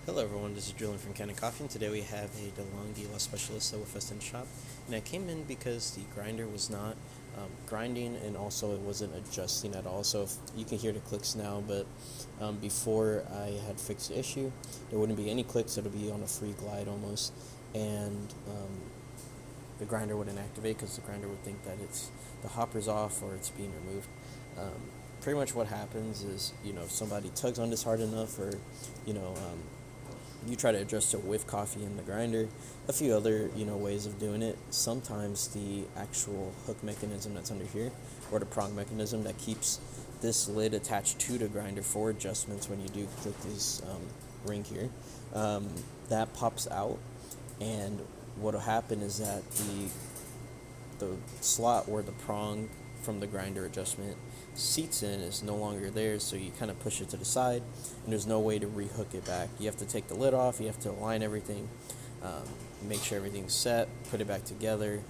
Hello everyone, this is Julian from Kanen Coffee, and today we have a DeLonghi Specialista with us in the shop. And I came in because the grinder was not grinding, and also it wasn't adjusting at all. So if you can hear the clicks now, but before I had fixed the issue, there wouldn't be any clicks. It'll be on a free glide almost, and the grinder wouldn't activate because the grinder would think that the hopper's off or it's being removed. Pretty much what happens is, if somebody tugs on this hard enough, or you try to adjust it with coffee in the grinder, a few other ways of doing it. Sometimes the actual hook mechanism that's under here, or the prong mechanism that keeps this lid attached to the grinder for adjustments when you do click this ring here, that pops out, and what'll happen is that the slot where the prong from the grinder adjustment seats in is no longer there, so you kind of push it to the side, and there's no way to rehook it back. You have to take the lid off, you have to align everything, make sure everything's set, put it back together,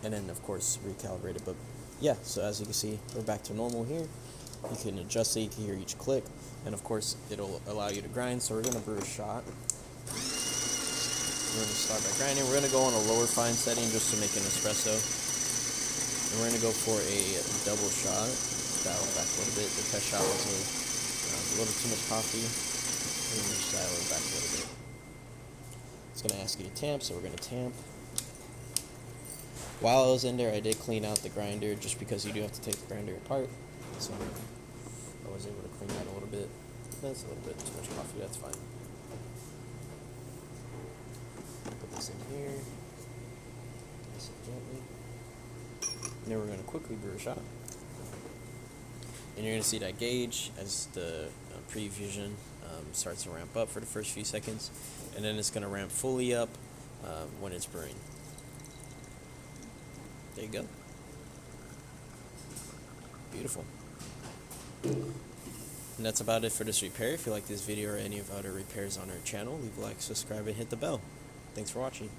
and then of course recalibrate it. But yeah, so as you can see, we're back to normal here. You can adjust it, you can hear each click, and of course it'll allow you to grind. So we're going to brew a shot. We're going to start by grinding. We're going to go on a lower fine setting just to make an espresso. And we're going to go for a double shot. Dial it back a little bit. The test shot was a little too much coffee. We're going to just dial it back a little bit. It's going to ask you to tamp, so we're going to tamp. While I was in there, I did clean out the grinder, just because you do have to take the grinder apart. So I was able to clean that a little bit. That's a little bit too much coffee, that's fine. Put this in here. Nice and gently. And then we're going to quickly brew a shot. And you're going to see that gauge as the prefusion starts to ramp up for the first few seconds. And then it's going to ramp fully up when it's brewing. There you go. Beautiful. And that's about it for this repair. If you like this video or any of our other repairs on our channel, leave a like, subscribe, and hit the bell. Thanks for watching.